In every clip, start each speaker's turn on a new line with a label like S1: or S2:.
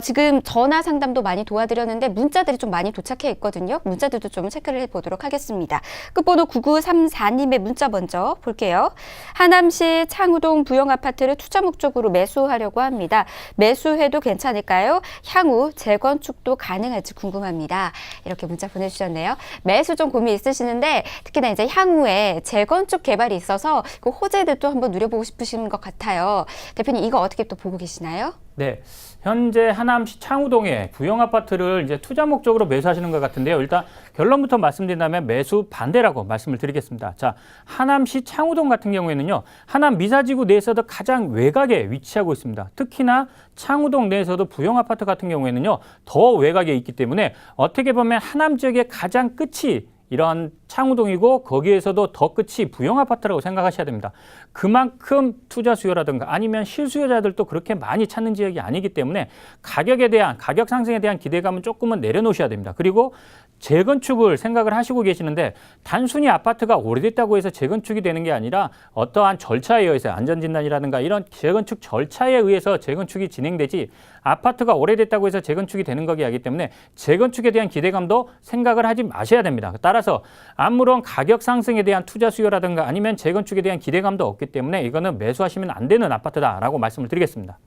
S1: 지금 전화 상담도 많이 도와드렸는데 문자들이 좀 많이 도착해 있거든요. 문자들도 좀 체크를 해보도록 하겠습니다. 끝번호 9934님의 문자 먼저 볼게요. 하남시 창우동 부영아파트를 투자 목적으로 매수하려고 합니다. 매수해도 괜찮을까요? 향후 재건축도 가능할지 궁금합니다. 이렇게 문자 보내주셨네요. 매수 좀 고민 있으시는데 특히나 이제 향후에 재건축 개발이 있어서 그 호재들도 한번 누려보고 싶으신 것 같아요. 대표님 이거 어떻게 또 보고 계시나요?
S2: 네, 현재 하남시 창우동에 부영아파트를 이제 투자 목적으로 매수하시는 것 같은데요. 일단 결론부터 말씀드린다면 매수 반대라고 말씀을 드리겠습니다. 자, 하남시 창우동 같은 경우에는요, 하남 미사지구 내에서도 가장 외곽에 위치하고 있습니다. 특히나 창우동 내에서도 부영아파트 같은 경우에는요, 더 외곽에 있기 때문에 어떻게 보면 하남 지역의 가장 끝이 이런 창우동이고 거기에서도 더 끝이 부영아파트라고 생각하셔야 됩니다. 그만큼 투자 수요라든가 아니면 실수요자들도 그렇게 많이 찾는 지역이 아니기 때문에 가격 상승에 대한 기대감은 조금은 내려놓으셔야 됩니다. 그리고 재건축을 생각을 하시고 계시는데 단순히 아파트가 오래됐다고 해서 재건축이 되는 게 아니라 어떠한 절차에 의해서 안전진단이라든가 이런 재건축 절차에 의해서 재건축이 진행되지 아파트가 오래됐다고 해서 재건축이 되는 거기 하기 때문에 재건축에 대한 기대감도 생각을 하지 마셔야 됩니다. 따라서 아무런 가격 상승에 대한 투자 수요라든가 아니면 재건축에 대한 기대감도 없기 때문에 이거는 매수하시면 안 되는 아파트다라고 말씀을 드리겠습니다.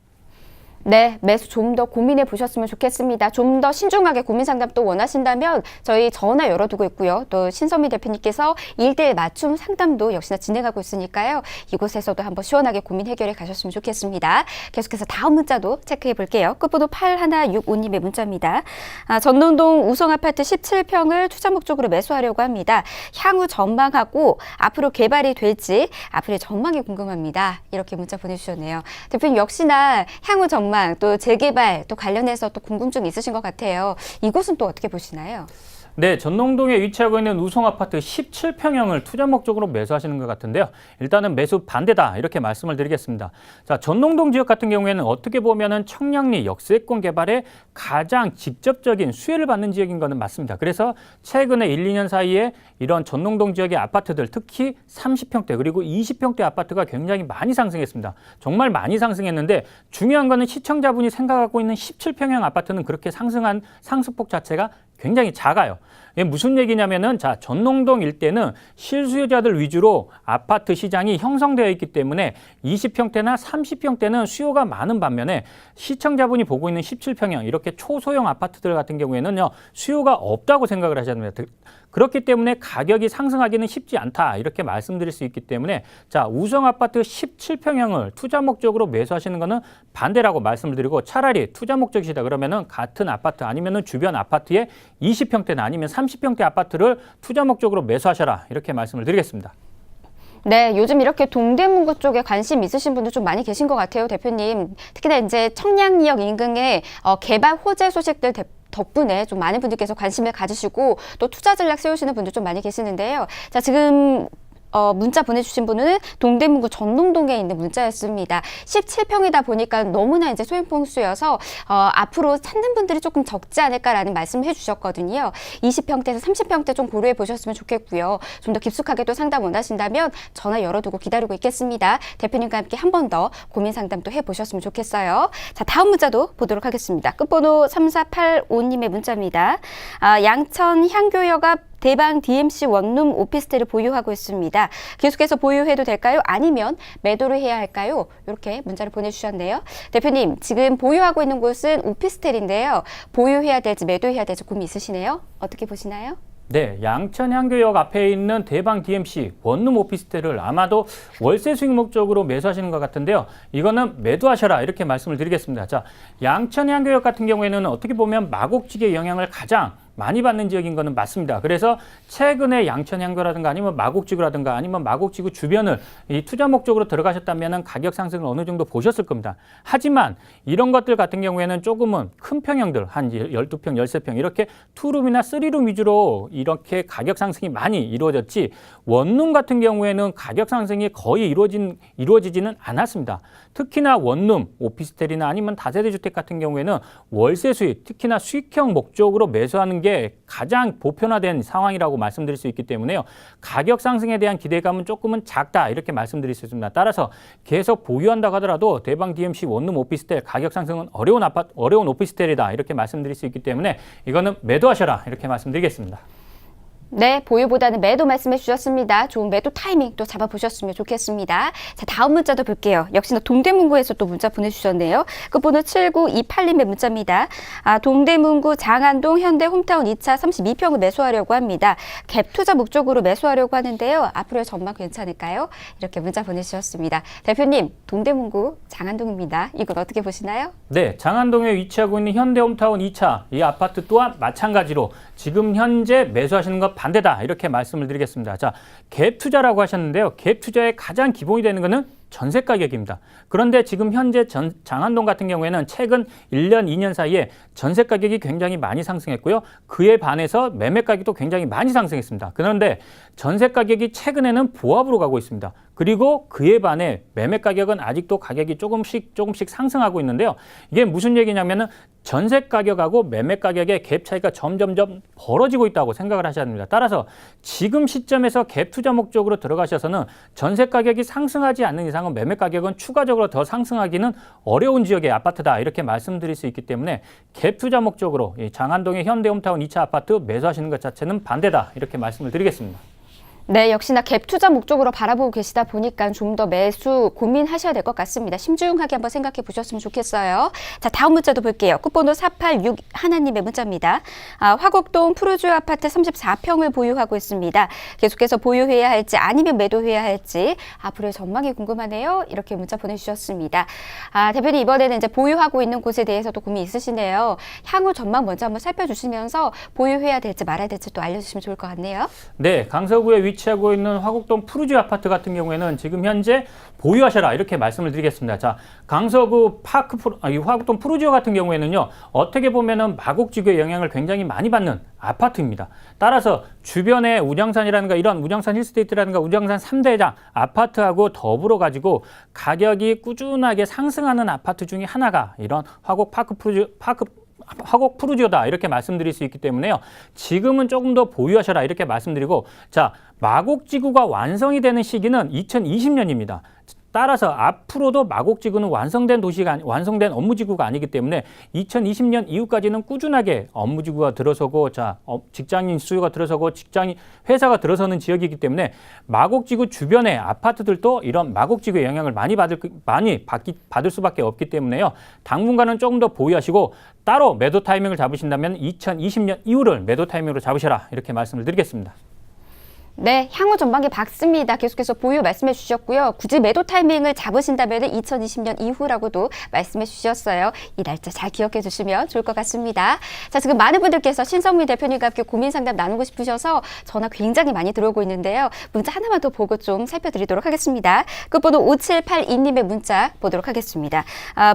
S1: 네, 매수 좀 더 고민해 보셨으면 좋겠습니다. 좀 더 신중하게 고민 상담 또 원하신다면 저희 전화 열어두고 있고요. 또 신선미 대표님께서 1대1 맞춤 상담도 역시나 진행하고 있으니까요. 이곳에서도 한번 시원하게 고민 해결해 가셨으면 좋겠습니다. 계속해서 다음 문자도 체크해 볼게요. 끝번호 8165님의 문자입니다. 전농동 우성아파트 17평을 투자 목적으로 매수하려고 합니다. 향후 전망하고 앞으로 개발이 될지 앞으로의 전망이 궁금합니다. 이렇게 문자 보내주셨네요. 대표님 역시나 향후 전망 또 재개발 또 관련해서 또 궁금증이 있으신 것 같아요. 이곳은 또 어떻게 보시나요?
S2: 네, 전농동에 위치하고 있는 우성아파트 17평형을 투자 목적으로 매수하시는 것 같은데요. 일단은 매수 반대다 이렇게 말씀을 드리겠습니다. 자, 전농동 지역 같은 경우에는 어떻게 보면은 청량리 역세권 개발에 가장 직접적인 수혜를 받는 지역인 것은 맞습니다. 그래서 최근에 1, 2년 사이에 이런 전농동 지역의 아파트들 특히 30평대 그리고 20평대 아파트가 굉장히 많이 상승했습니다. 정말 많이 상승했는데 중요한 거는 시청자분이 생각하고 있는 17평형 아파트는 그렇게 상승한 상승폭 자체가 굉장히 작아요. 이게 무슨 얘기냐면은 자, 전농동 일대는 실수요자들 위주로 아파트 시장이 형성되어 있기 때문에 20평대나 30평대는 수요가 많은 반면에 시청자분이 보고 있는 17평형 이렇게 초소형 아파트들 같은 경우에는요, 수요가 없다고 생각을 하셔야 됩니다. 그렇기 때문에 가격이 상승하기는 쉽지 않다 이렇게 말씀드릴 수 있기 때문에 자, 우성아파트 17평형을 투자 목적으로 매수하시는 것은 반대라고 말씀을 드리고 차라리 투자 목적이시다 그러면은 같은 아파트 아니면은 주변 아파트에 20평대나 아니면 30평대 아파트를 투자 목적으로 매수하셔라 이렇게 말씀을 드리겠습니다.
S1: 네, 요즘 이렇게 동대문구 쪽에 관심 있으신 분들 좀 많이 계신 것 같아요, 대표님. 특히나 이제 청량리역 인근의 개발 호재 소식들 덕분에 좀 많은 분들께서 관심을 가지시고 또 투자 전략 세우시는 분들 좀 많이 계시는데요. 자, 지금 문자 보내주신 분은 동대문구 전농동에 있는 문자였습니다. 17평이다 보니까 너무나 이제 소형평수여서 앞으로 찾는 분들이 조금 적지 않을까라는 말씀을 해주셨거든요. 20평대에서 30평대 좀 고려해 보셨으면 좋겠고요. 좀 더 깊숙하게 또 상담 원하신다면 전화 열어두고 기다리고 있겠습니다. 대표님과 함께 한 번 더 고민 상담도 해보셨으면 좋겠어요. 자, 다음 문자도 보도록 하겠습니다. 끝번호 3485님의 문자입니다. 양천 향교역 앞 대방 DMC 원룸 오피스텔을 보유하고 있습니다. 계속해서 보유해도 될까요? 아니면 매도를 해야 할까요? 이렇게 문자를 보내주셨네요. 대표님, 지금 보유하고 있는 곳은 오피스텔인데요. 보유해야 될지 매도해야 될지 고민 있으시네요. 어떻게 보시나요?
S2: 네, 양천향교역 앞에 있는 대방 DMC 원룸 오피스텔을 아마도 월세 수익 목적으로 매수하시는 것 같은데요. 이거는 매도하셔라 이렇게 말씀을 드리겠습니다. 자, 양천향교역 같은 경우에는 어떻게 보면 마곡지구의 영향을 가장 많이 받는 지역인 거는 맞습니다. 그래서 최근에 양천향교라든가 아니면 마곡지구라든가 아니면 마곡지구 주변을 이 투자 목적으로 들어가셨다면 가격 상승을 어느 정도 보셨을 겁니다. 하지만 이런 것들 같은 경우에는 조금은 큰 평형들 한 12평, 13평 이렇게 투룸이나 쓰리룸 위주로 이렇게 가격 상승이 많이 이루어졌지 원룸 같은 경우에는 가격 상승이 거의 이루어지지는 않았습니다. 특히나 원룸, 오피스텔이나 아니면 다세대 주택 같은 경우에는 월세 수익, 특히나 수익형 목적으로 매수하는 게 지역에 가장 보편화된 상황이라고 말씀드릴 수 있기 때문에요. 가격 상승에 대한 기대감은 조금은 작다 이렇게 말씀드릴 수 있습니다. 따라서 계속 보유한다고 하더라도 대방 DMC 원룸 오피스텔 가격 상승은 어려운 오피스텔이다 이렇게 말씀드릴 수 있기 때문에 이거는 매도하셔라 이렇게 말씀드리겠습니다.
S1: 네, 보유보다는 매도 말씀해 주셨습니다. 좋은 매도 타이밍 또 잡아보셨으면 좋겠습니다. 자, 다음 문자도 볼게요. 역시나 동대문구에서 또 문자 보내주셨네요. 끝번호 7928님의 문자입니다. 동대문구 장안동 현대 홈타운 2차 32평을 매수하려고 합니다. 갭 투자 목적으로 매수하려고 하는데요. 앞으로의 전망 괜찮을까요? 이렇게 문자 보내주셨습니다. 대표님, 동대문구 장안동입니다. 이건 어떻게 보시나요?
S2: 네, 장안동에 위치하고 있는 현대 홈타운 2차 이 아파트 또한 마찬가지로 지금 현재 매수하시는 것 반대다 이렇게 말씀을 드리겠습니다. 자, 갭 투자라고 하셨는데요. 갭 투자의 가장 기본이 되는 것은 전세 가격입니다. 그런데 지금 현재 장안동 같은 경우에는 최근 1년, 2년 사이에 전세 가격이 굉장히 많이 상승했고요. 그에 반해서 매매 가격도 굉장히 많이 상승했습니다. 그런데 전세 가격이 최근에는 보합으로 가고 있습니다. 그리고 그에 반해 매매 가격은 아직도 가격이 조금씩 상승하고 있는데요. 이게 무슨 얘기냐면은 전세 가격하고 매매 가격의 갭 차이가 점점점 벌어지고 있다고 생각을 하셔야 됩니다. 따라서 지금 시점에서 갭 투자 목적으로 들어가셔서는 전세 가격이 상승하지 않는 이상은 매매 가격은 추가적으로 더 상승하기는 어려운 지역의 아파트다 이렇게 말씀드릴 수 있기 때문에 갭 투자 목적으로 이 장안동의 현대홈타운 2차 아파트 매수하시는 것 자체는 반대다 이렇게 말씀을 드리겠습니다.
S1: 네, 역시나 갭 투자 목적으로 바라보고 계시다 보니까 좀 더 매수 고민하셔야 될 것 같습니다. 심중하게 한번 생각해 보셨으면 좋겠어요. 자, 다음 문자도 볼게요. 끝번호 486 하나님의 문자입니다. 화곡동 푸르주 아파트 34평을 보유하고 있습니다. 계속해서 보유해야 할지 아니면 매도해야 할지 앞으로의 전망이 궁금하네요. 이렇게 문자 보내주셨습니다. 대표님 이번에는 이제 보유하고 있는 곳에 대해서도 고민 있으시네요. 향후 전망 먼저 한번 살펴주시면서 보유해야 될지 말아야 될지 또 알려주시면 좋을 것 같네요.
S2: 네, 강서구에 위치하고 있는 화곡동 푸르주 아파트 같은 경우에는 지금 현재 보유하셔라 이렇게 말씀을 드리겠습니다. 자, 강서구 화곡동 푸르주 같은 경우에는요, 어떻게 보면은 마곡지구의 영향을 굉장히 많이 받는 아파트입니다. 따라서 주변에 우장산이라든가 이런 우장산 힐스테이트라든가 우장산 3대장 아파트하고 더불어 가지고 가격이 꾸준하게 상승하는 아파트 중에 하나가 이런 화곡 푸르지오다 이렇게 말씀드릴 수 있기 때문에요. 지금은 조금 더 보유하셔라 이렇게 말씀드리고, 자, 마곡지구가 완성이 되는 시기는 2020년입니다. 따라서 앞으로도 마곡지구는 완성된 업무지구가 아니기 때문에 2020년 이후까지는 꾸준하게 업무지구가 들어서고, 자, 직장인 수요가 들어서고 회사가 들어서는 지역이기 때문에 마곡지구 주변의 아파트들도 이런 마곡지구의 영향을 많이 받을 수밖에 없기 때문에요. 당분간은 조금 더 보유하시고 따로 매도 타이밍을 잡으신다면 2020년 이후를 매도 타이밍으로 잡으셔라 이렇게 말씀을 드리겠습니다.
S1: 네, 향후 전망이 밝습니다. 계속해서 보유 말씀해 주셨고요. 굳이 매도 타이밍을 잡으신다면 2020년 이후라고도 말씀해 주셨어요. 이 날짜 잘 기억해 주시면 좋을 것 같습니다. 자, 지금 많은 분들께서 신성민 대표님과 함께 고민 상담 나누고 싶으셔서 전화 굉장히 많이 들어오고 있는데요. 문자 하나만 더 보고 좀 살펴드리도록 하겠습니다. 끝번호 5782님의 문자 보도록 하겠습니다.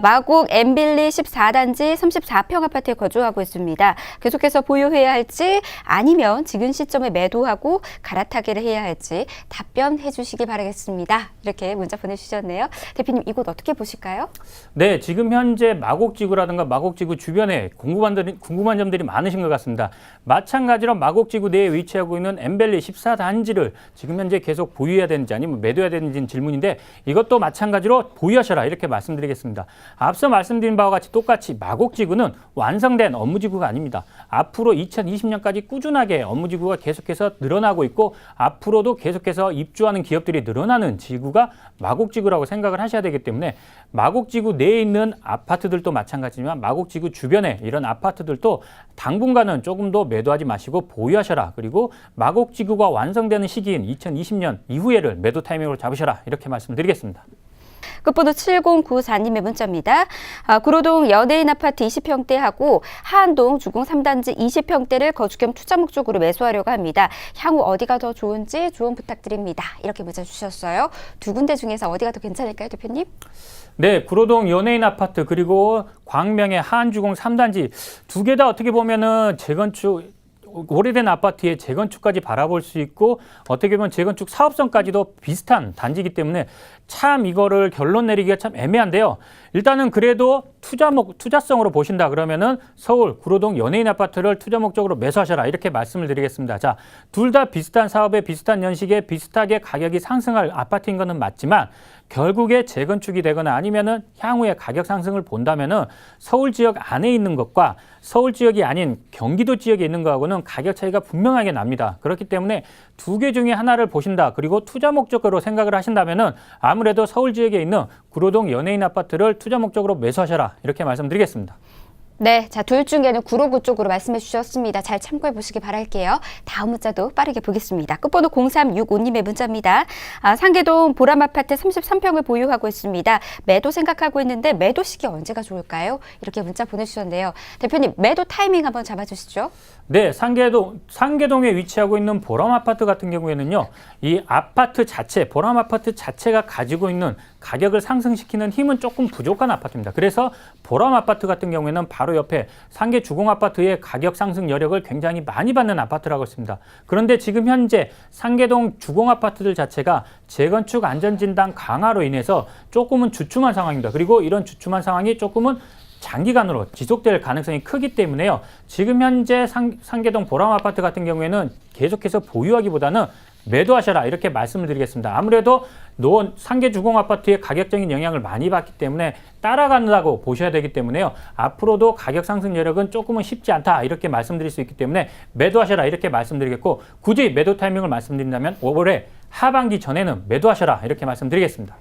S1: 마곡 엠빌리 14단지 34평 아파트에 거주하고 있습니다. 계속해서 보유해야 할지 아니면 지금 시점에 매도하고 갈아타기를 해야 할지 답변해 주시기 바라겠습니다. 이렇게 문자 보내주셨네요. 대표님 이곳 어떻게 보실까요?
S2: 네, 지금 현재 마곡지구라든가 마곡지구 주변에 궁금한 점들이 많으신 것 같습니다. 마찬가지로 마곡지구 내에 위치하고 있는 엠벨리 14단지를 지금 현재 계속 보유해야 되는지 아니면 매도해야 되는지는 질문인데, 이것도 마찬가지로 보유하셔라 이렇게 말씀드리겠습니다. 앞서 말씀드린 바와 같이 똑같이 마곡지구는 완성된 업무지구가 아닙니다. 앞으로 2020년까지 꾸준하게 업무지구가 계속해서 늘어나고 있고 앞으로도 계속해서 입주하는 기업들이 늘어나는 지구가 마곡지구라고 생각을 하셔야 되기 때문에 마곡지구 내에 있는 아파트들도 마찬가지지만 마곡지구 주변에 이런 아파트들도 당분간은 조금 더 매도하지 마시고 보유하셔라. 그리고 마곡지구가 완성되는 시기인 2020년 이후에를 매도 타이밍으로 잡으셔라. 이렇게 말씀드리겠습니다.
S1: 끝번호 7094님의 문자입니다. 구로동 연예인 아파트 20평대하고 하안동 주공 3단지 20평대를 거주 겸 투자 목적으로 매수하려고 합니다. 향후 어디가 더 좋은지 조언 부탁드립니다. 이렇게 문자 주셨어요. 두 군데 중에서 어디가 더 괜찮을까요, 대표님?
S2: 네, 구로동 연예인 아파트 그리고 광명의 하안주공 3단지 두 개 다 어떻게 보면은 오래된 아파트의 재건축까지 바라볼 수 있고 어떻게 보면 재건축 사업성까지도 비슷한 단지이기 때문에 참 이거를 결론 내리기가 참 애매한데요. 일단은 그래도 투자성으로 보신다 그러면은 서울 구로동 연예인 아파트를 투자 목적으로 매수하셔라 이렇게 말씀을 드리겠습니다. 자, 둘 다 비슷한 사업에 비슷한 연식에 비슷하게 가격이 상승할 아파트인 것은 맞지만 결국에 재건축이 되거나 아니면은 향후에 가격 상승을 본다면은 서울 지역 안에 있는 것과 서울 지역이 아닌 경기도 지역에 있는 거하고는 가격 차이가 분명하게 납니다. 그렇기 때문에 두 개 중에 하나를 보신다. 그리고 투자 목적으로 생각을 하신다면은 아무래도 서울 지역에 있는 구로동 연예인 아파트를 투자 목적으로 매수하셔라. 이렇게 말씀드리겠습니다.
S1: 네, 자, 둘 중에는 구로구 쪽으로 말씀해 주셨습니다. 잘 참고해 보시기 바랄게요. 다음 문자도 빠르게 보겠습니다. 끝번호 0365님의 문자입니다. 상계동 보람아파트 33평을 보유하고 있습니다. 매도 생각하고 있는데 매도 시기 언제가 좋을까요? 이렇게 문자 보내주셨는데요. 대표님, 매도 타이밍 한번 잡아주시죠.
S2: 네, 상계동에 위치하고 있는 보람아파트 같은 경우에는요, 이 아파트 자체, 보람아파트 자체가 가지고 있는 가격을 상승시키는 힘은 조금 부족한 아파트입니다. 그래서 보람아파트 같은 경우에는 바로 옆에 상계주공아파트의 가격 상승 여력을 굉장히 많이 받는 아파트라고 했습니다. 그런데 지금 현재 상계동 주공아파트들 자체가 재건축 안전진단 강화로 인해서 조금은 주춤한 상황입니다. 그리고 이런 주춤한 상황이 조금은 장기간으로 지속될 가능성이 크기 때문에요. 지금 현재 상계동 보람아파트 같은 경우에는 계속해서 보유하기보다는 매도하셔라 이렇게 말씀을 드리겠습니다. 아무래도 상계주공아파트의 가격적인 영향을 많이 받기 때문에 따라간다고 보셔야 되기 때문에요. 앞으로도 가격 상승 여력은 조금은 쉽지 않다 이렇게 말씀드릴 수 있기 때문에 매도하셔라 이렇게 말씀드리겠고, 굳이 매도 타이밍을 말씀드린다면 올해 하반기 전에는 매도하셔라 이렇게 말씀드리겠습니다.